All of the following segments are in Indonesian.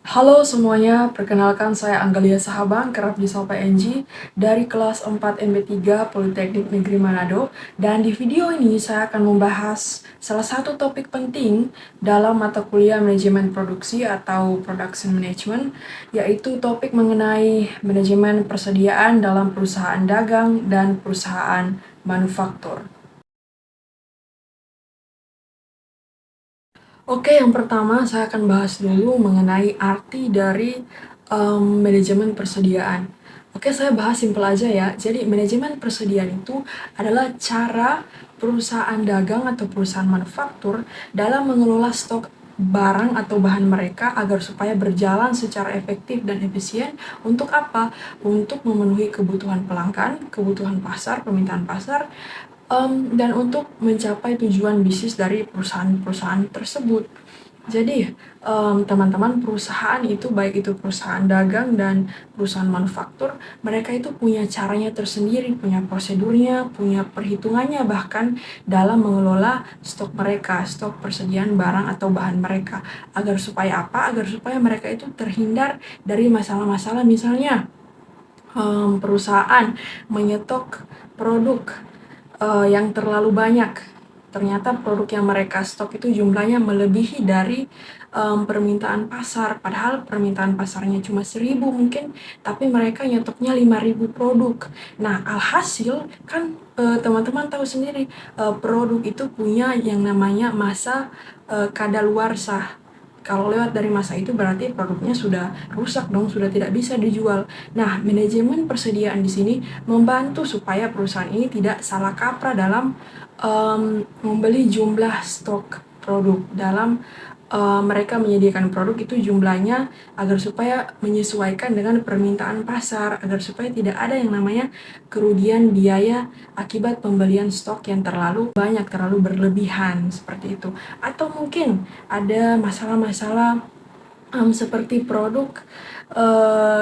Halo semuanya, perkenalkan saya Anggelia Sahabang, kerap disapa Enji, dari kelas 4 MB3 Politeknik Negeri Manado. Dan di video ini saya akan membahas salah satu topik penting dalam mata kuliah manajemen produksi atau production management, yaitu topik mengenai manajemen persediaan dalam perusahaan dagang dan perusahaan manufaktur. Oke, yang pertama saya akan bahas dulu mengenai arti dari manajemen persediaan. Oke, saya bahas simpel aja ya. Jadi, manajemen persediaan itu adalah cara perusahaan dagang atau perusahaan manufaktur dalam mengelola stok barang atau bahan mereka agar supaya berjalan secara efektif dan efisien. Untuk apa? Untuk memenuhi kebutuhan pelanggan, kebutuhan pasar, permintaan pasar, dan untuk mencapai tujuan bisnis dari perusahaan-perusahaan tersebut. Jadi, teman-teman, perusahaan itu, baik itu perusahaan dagang dan perusahaan manufaktur, mereka itu punya caranya tersendiri, punya prosedurnya, punya perhitungannya bahkan dalam mengelola stok mereka, stok persediaan barang atau bahan mereka. Agar supaya apa? Agar supaya mereka itu terhindar dari masalah-masalah, misalnya perusahaan menyetok produk yang terlalu banyak. Ternyata produk yang mereka stok itu jumlahnya melebihi dari permintaan pasar. Padahal permintaan pasarnya cuma 1.000 mungkin, tapi mereka nyetoknya 5.000 produk. Nah, alhasil kan teman-teman tahu sendiri, produk itu punya yang namanya masa kadaluarsa. Kalau lewat dari masa itu berarti produknya sudah rusak dong, sudah tidak bisa dijual. Nah, manajemen persediaan di sini membantu supaya perusahaan ini tidak salah kaprah dalam membeli jumlah stok produk, dalam mereka menyediakan produk itu jumlahnya agar supaya menyesuaikan dengan permintaan pasar, agar supaya tidak ada yang namanya kerugian biaya akibat pembelian stok yang terlalu banyak, terlalu berlebihan, seperti itu. Atau mungkin ada masalah-masalah seperti produk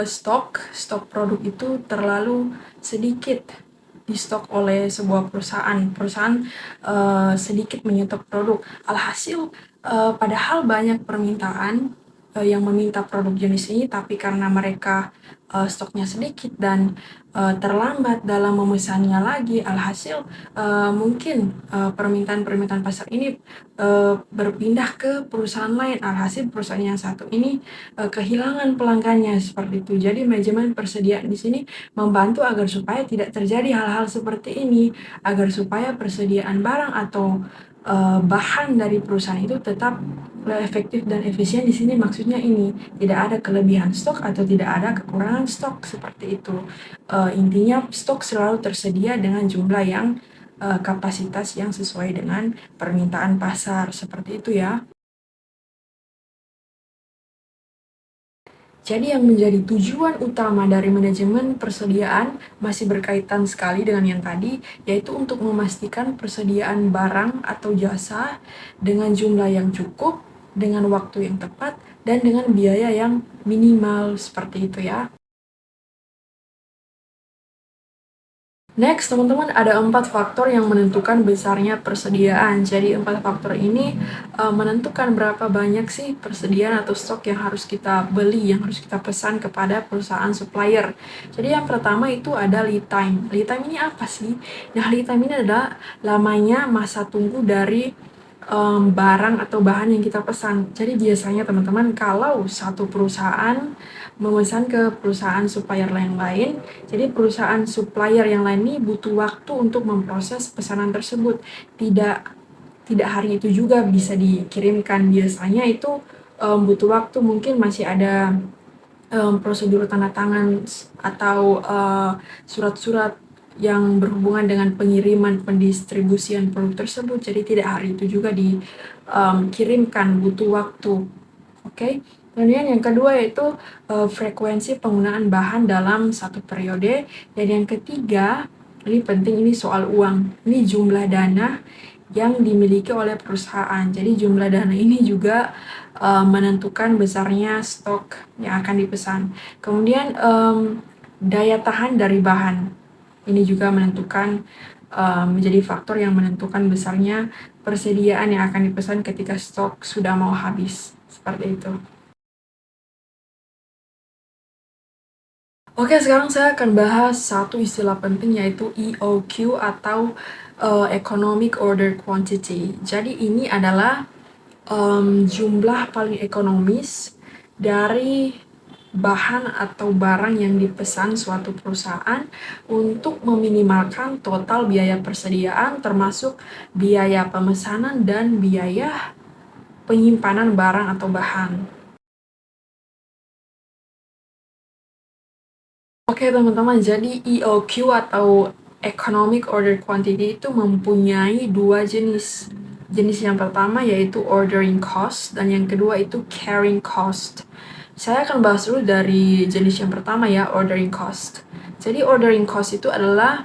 stok produk itu terlalu sedikit di stok oleh sebuah perusahaan sedikit menyetok produk. Alhasil padahal banyak permintaan yang meminta produk jenis ini, tapi karena mereka stoknya sedikit dan terlambat dalam memesannya lagi, alhasil mungkin permintaan-permintaan pasar ini berpindah ke perusahaan lain. Alhasil perusahaan yang satu ini kehilangan pelanggannya, seperti itu. Jadi manajemen persediaan di sini membantu agar supaya tidak terjadi hal-hal seperti ini, agar supaya persediaan barang atau bahan dari perusahaan itu tetap efektif dan efisien. Di sini maksudnya ini, tidak ada kelebihan stok atau tidak ada kekurangan stok, seperti itu. Intinya stok selalu tersedia dengan jumlah yang kapasitas yang sesuai dengan permintaan pasar, seperti itu ya. Jadi yang menjadi tujuan utama dari manajemen persediaan masih berkaitan sekali dengan yang tadi, yaitu untuk memastikan persediaan barang atau jasa dengan jumlah yang cukup, dengan waktu yang tepat, dan dengan biaya yang minimal, seperti itu ya. Next, teman-teman, ada 4 faktor yang menentukan besarnya persediaan. Jadi 4 faktor ini menentukan berapa banyak sih persediaan atau stok yang harus kita beli, yang harus kita pesan kepada perusahaan supplier. Jadi yang pertama itu ada lead time. Lead time ini apa sih? Nah, lead time ini adalah lamanya masa tunggu dari barang atau bahan yang kita pesan. Jadi biasanya teman-teman, kalau satu perusahaan memesan ke perusahaan supplier yang lain, jadi perusahaan supplier yang lain ini butuh waktu untuk memproses pesanan tersebut. Tidak tidak hari itu juga bisa dikirimkan. Biasanya itu butuh waktu, mungkin masih ada prosedur tanda tangan atau surat-surat yang berhubungan dengan pengiriman, pendistribusian produk tersebut. Jadi tidak hari itu juga dikirimkan, butuh waktu. Oke. Kemudian yang kedua yaitu frekuensi penggunaan bahan dalam satu periode. Dan yang ketiga, ini penting, ini soal uang. Ini jumlah dana yang dimiliki oleh perusahaan. Jadi jumlah dana ini juga menentukan besarnya stok yang akan dipesan. Kemudian daya tahan dari bahan. Ini juga menentukan, menjadi faktor yang menentukan besarnya persediaan yang akan dipesan ketika stok sudah mau habis. Seperti itu. Oke, sekarang saya akan bahas satu istilah penting yaitu EOQ atau Economic Order Quantity. Jadi ini adalah jumlah paling ekonomis dari bahan atau barang yang dipesan suatu perusahaan untuk meminimalkan total biaya persediaan termasuk biaya pemesanan dan biaya penyimpanan barang atau bahan. Oke teman-teman, jadi EOQ atau Economic Order Quantity itu mempunyai dua jenis. Jenis yang pertama yaitu ordering cost dan yang kedua itu carrying cost. Saya akan bahas dulu dari jenis yang pertama ya, ordering cost. Jadi ordering cost itu adalah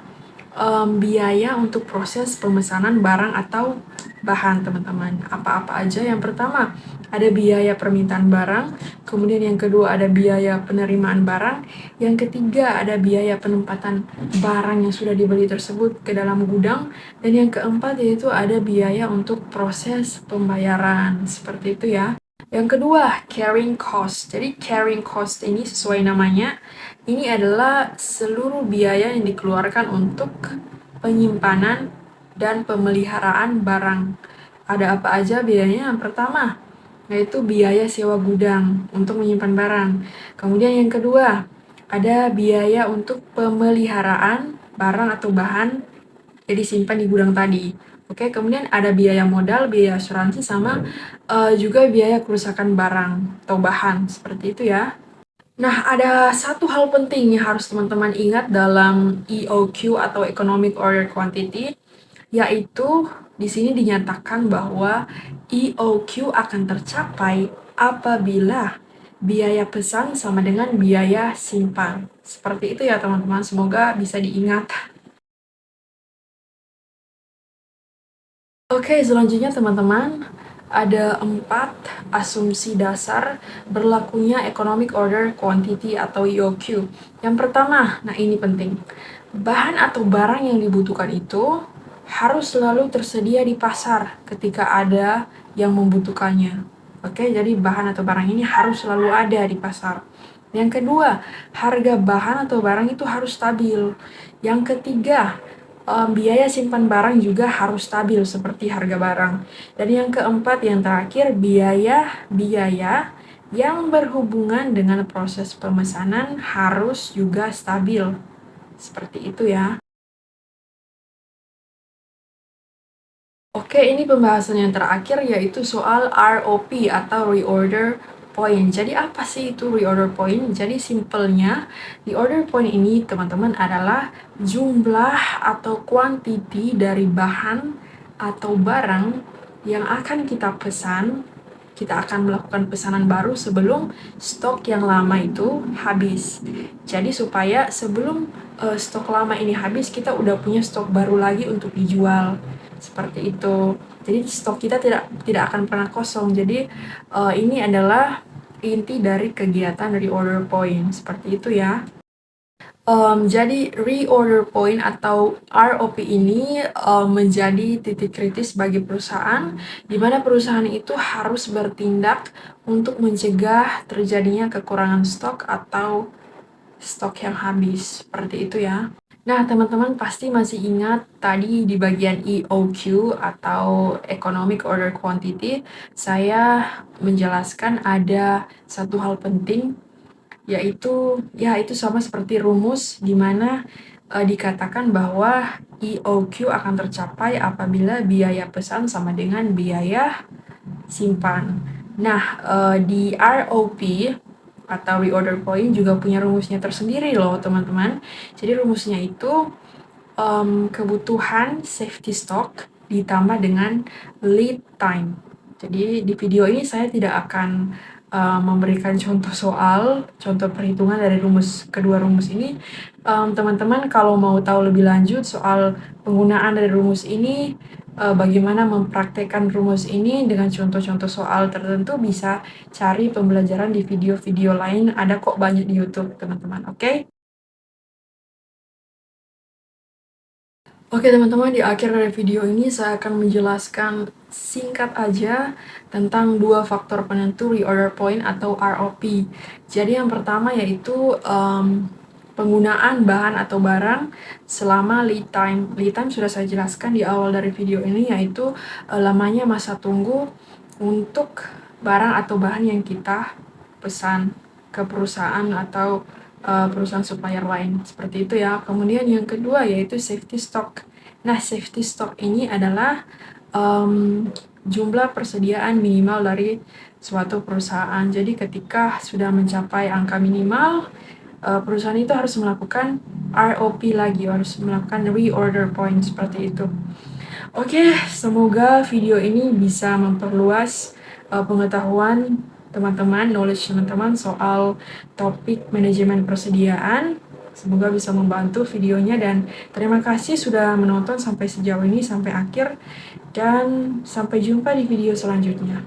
biaya untuk proses pemesanan barang atau bahan teman-teman. Apa-apa aja? Yang pertama ada biaya permintaan barang, kemudian yang kedua ada biaya penerimaan barang, yang ketiga ada biaya penempatan barang yang sudah dibeli tersebut ke dalam gudang, dan yang keempat yaitu ada biaya untuk proses pembayaran. Seperti itu ya. Yang kedua, carrying cost. Jadi carrying cost ini sesuai namanya, ini adalah seluruh biaya yang dikeluarkan untuk penyimpanan dan pemeliharaan barang. Ada apa aja biayanya? Yang pertama, yaitu biaya sewa gudang untuk menyimpan barang. Kemudian yang kedua, ada biaya untuk pemeliharaan barang atau bahan yang disimpan di gudang tadi. Oke, kemudian ada biaya modal, biaya asuransi, sama juga biaya kerusakan barang atau bahan, seperti itu ya. Nah, ada satu hal penting yang harus teman-teman ingat dalam EOQ atau Economic Order Quantity, yaitu di sini dinyatakan bahwa EOQ akan tercapai apabila biaya pesan sama dengan biaya simpan. Seperti itu ya teman-teman, semoga bisa diingat. Oke, selanjutnya teman-teman, ada 4 asumsi dasar berlakunya Economic Order Quantity atau EOQ. Yang pertama, nah ini penting, bahan atau barang yang dibutuhkan itu harus selalu tersedia di pasar ketika ada yang membutuhkannya. Oke, jadi bahan atau barang ini harus selalu ada di pasar. Yang kedua, harga bahan atau barang itu harus stabil. Yang ketiga, biaya simpan barang juga harus stabil seperti harga barang. Dan yang keempat, yang terakhir, biaya-biaya yang berhubungan dengan proses pemesanan harus juga stabil. Seperti itu ya. Oke, ini pembahasan yang terakhir yaitu soal ROP atau Reorder Point. Jadi apa sih itu Reorder Point? Jadi simpelnya, Reorder Point ini teman-teman adalah jumlah atau quantity dari bahan atau barang yang akan kita pesan. Kita akan melakukan pesanan baru sebelum stok yang lama itu habis. Jadi supaya sebelum stok lama ini habis, kita udah punya stok baru lagi untuk dijual. Seperti itu. Jadi stok kita tidak akan pernah kosong. Jadi ini adalah inti dari kegiatan reorder point. Seperti itu ya. Jadi reorder point atau ROP ini menjadi titik kritis bagi perusahaan, di mana perusahaan itu harus bertindak untuk mencegah terjadinya kekurangan stok atau stok yang habis. Seperti itu ya. Nah, teman-teman pasti masih ingat tadi di bagian EOQ atau Economic Order Quantity, saya menjelaskan ada satu hal penting, yaitu ya itu sama seperti rumus di mana dikatakan bahwa EOQ akan tercapai apabila biaya pesan sama dengan biaya simpan. Nah, di ROP atau reorder point juga punya rumusnya tersendiri loh teman-teman. Jadi rumusnya itu kebutuhan safety stock ditambah dengan lead time. Jadi di video ini saya tidak akan memberikan contoh soal, contoh perhitungan dari kedua rumus ini. Teman-teman kalau mau tahu lebih lanjut soal penggunaan dari rumus ini, bagaimana mempraktekkan rumus ini dengan contoh-contoh soal tertentu, bisa cari pembelajaran di video-video lain, ada kok banyak di YouTube teman-teman, oke? Oke teman-teman, di akhir dari video ini saya akan menjelaskan singkat aja tentang dua faktor penentu reorder point atau ROP. Jadi yang pertama yaitu penggunaan bahan atau barang selama lead time. Lead time sudah saya jelaskan di awal dari video ini, yaitu lamanya masa tunggu untuk barang atau bahan yang kita pesan ke perusahaan atau perusahaan supplier lain. Seperti itu ya. Kemudian yang kedua yaitu safety stock. Nah, safety stock ini adalah jumlah persediaan minimal dari suatu perusahaan. Jadi ketika sudah mencapai angka minimal, perusahaan itu harus melakukan ROP lagi, harus melakukan reorder point seperti itu. Oke, semoga video ini bisa memperluas pengetahuan teman-teman, knowledge teman-teman soal topik manajemen persediaan. Semoga bisa membantu videonya, dan terima kasih sudah menonton sampai sejauh ini, sampai akhir, dan sampai jumpa di video selanjutnya.